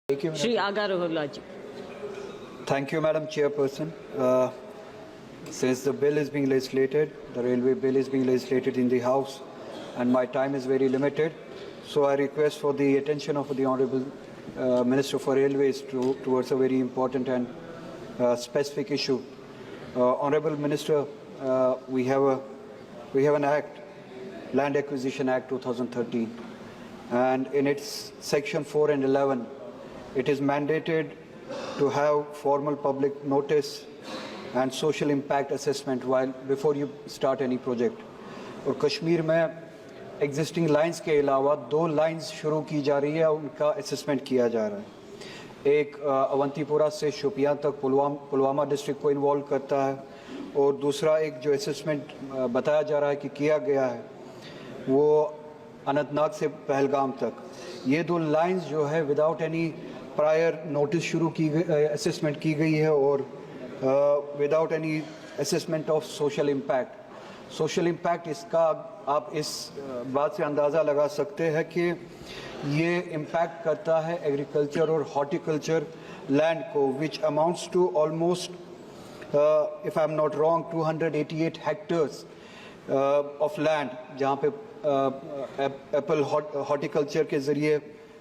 Shri Aga Roholaji. Thank you, Madam Chairperson. Since the bill is being legislated, the railway bill is being legislated in the House, and my time is very limited, so I request for the attention of the Honourable Minister for Railways towards a very important and specific issue. Honourable Minister, we have an Act, Land Acquisition Act 2013, and in its Section 4 and 11, it is mandated to have formal public notice and social impact assessment before you start any project. और कश्मीर में existing lines के अलावा 2 lines शुरू की जा रही है, उनका assessment किया जा रहा है. एक अवंतीपुरा से शोपियां तक पुलवामा डिस्ट्रिक्ट को इन्वॉल्व करता है, और दूसरा एक जो assessment बताया जा रहा है कि किया गया है वो अनंतनाग से पहलगाम तक. ये 2 lines जो है विदाउट एनी प्रायर नोटिस शुरू की गई, असेसमेंट की गई है, और without any assessment of social impact. Social impact इसका आप इस बात से अंदाज़ा लगा सकते हैं कि ये इम्पैक्ट करता है एग्रीकल्चर और हॉर्टिकल्चर लैंड को, which amounts to almost, if I am not wrong, 288 hectares of land, जहाँ पे एप्पल हॉर्टिकल्चर के ज़रिए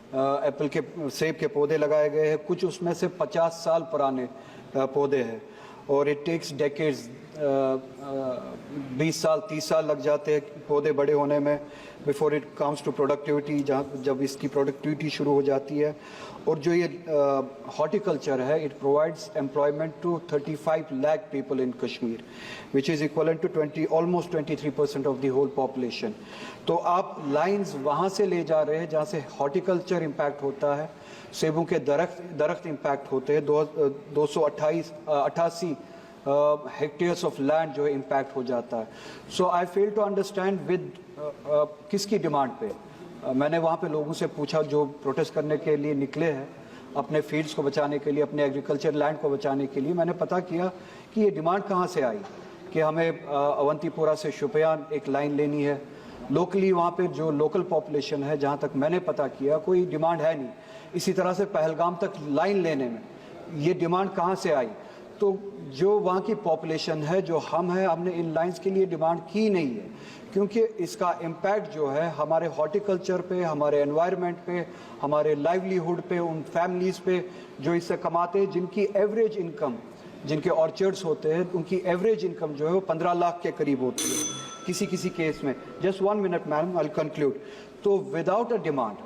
एप्पल के सेब के पौधे लगाए गए हैं. कुछ उसमें से 50 साल पुराने पौधे हैं, और इट टेक्स डेकेड्स, 20 साल 30 साल लग जाते हैं पौधे बड़े होने में before it comes to productivity, जब इसकी प्रोडक्टिविटी शुरू हो जाती है. और जो ये हॉर्टिकल्चर है, it provides employment to 35 lakh people in Kashmir, which is equivalent to almost 23% of the whole population. तो आप लाइंस वहाँ से ले जा रहे हैं जहाँ से हॉर्टिकल्चर इम्पैक्ट होता है, सेबों के दरख्त इम्पैक्ट होते हैं. 288 हेक्टेयर्स ऑफ लैंड जो है इम्पैक्ट हो जाता है. सो आई फेल टू अंडरस्टैंड विद किसकी डिमांड पे. मैंने वहाँ पे लोगों से पूछा जो प्रोटेस्ट करने के लिए निकले हैं, अपने फील्ड्स को बचाने के लिए, अपने एग्रीकल्चर लैंड को बचाने के लिए. मैंने पता किया कि ये डिमांड कहाँ से आई कि हमें अवंतीपुरा से शोपियान एक लाइन लेनी है. लोकली वहाँ पे जो लोकल पॉपुलेशन है, जहाँ तक मैंने पता किया, कोई डिमांड है नहीं. इसी तरह से पहलगाम तक लाइन लेने में ये डिमांड कहाँ से आई. तो जो वहाँ की पॉपुलेशन है, जो हमने इन लाइंस के लिए डिमांड की नहीं है, क्योंकि इसका इम्पैक्ट जो है हमारे हॉर्टिकल्चर पे, हमारे एनवायरनमेंट पे, हमारे लाइवलीहुड पे, उन फैमिलीज़ पे जो इससे कमाते हैं, जिनकी एवरेज इनकम, जिनके ऑर्चर्ड्स होते हैं, उनकी एवरेज इनकम जो है वो 15 लाख के करीब होती है किसी केस में. Just 1 minute madam, I will conclude. तो विदाउट अ डिमांड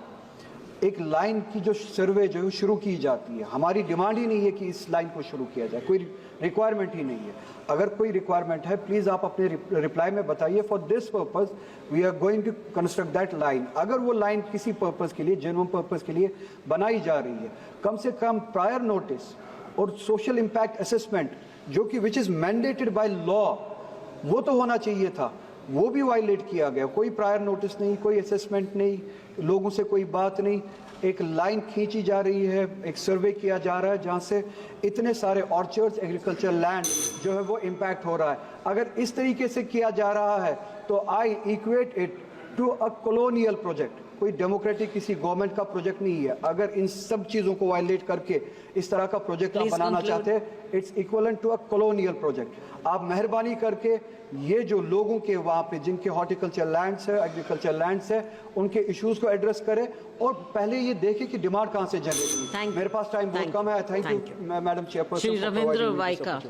एक लाइन की जो सर्वे जो है शुरू की जाती है, हमारी डिमांड ही नहीं है कि इस लाइन को शुरू किया जाए, कोई रिक्वायरमेंट ही नहीं है. अगर कोई रिक्वायरमेंट है, प्लीज़ आप अपने रिप्लाई में बताइए. For this purpose we are going to construct that line. अगर वो लाइन किसी पर्पस के लिए, जेन्युइन पर्पस के लिए बनाई जा रही है, कम से कम प्रायर नोटिस और सोशल इम्पैक्ट असेसमेंट, जो कि which is mandated by law, वो तो होना चाहिए था. वो भी वायलेट किया गया. कोई प्रायर नोटिस नहीं, कोई असेसमेंट नहीं, लोगों से कोई बात नहीं. एक लाइन खींची जा रही है, एक सर्वे किया जा रहा है जहाँ से इतने सारे ऑर्चर्ड्स, एग्रीकल्चर लैंड जो है वो इम्पैक्ट हो रहा है. अगर इस तरीके से किया जा रहा है तो I equate it to a colonial project. कोई डेमोक्रेटिक किसी गवर्नमेंट का प्रोजेक्ट नहीं है. अगर इन सब चीज़ों को वायलेट करके इस तरह का प्रोजेक्ट आप बनाना चाहते हैं, it's equivalent to a colonial project. आप मेहरबानी करके ये जो लोगों के वहाँ पे जिनके हॉर्टिकल्चर लैंड्स है, एग्रीकल्चर लैंड्स है, उनके इश्यूज को एड्रेस करें, और पहले ये देखें कि डिमांड कहाँ से जनरेट हुई. मेरे पास टाइम बहुत कम है. Thank you madam chairperson. Shri Ravindra वाइका.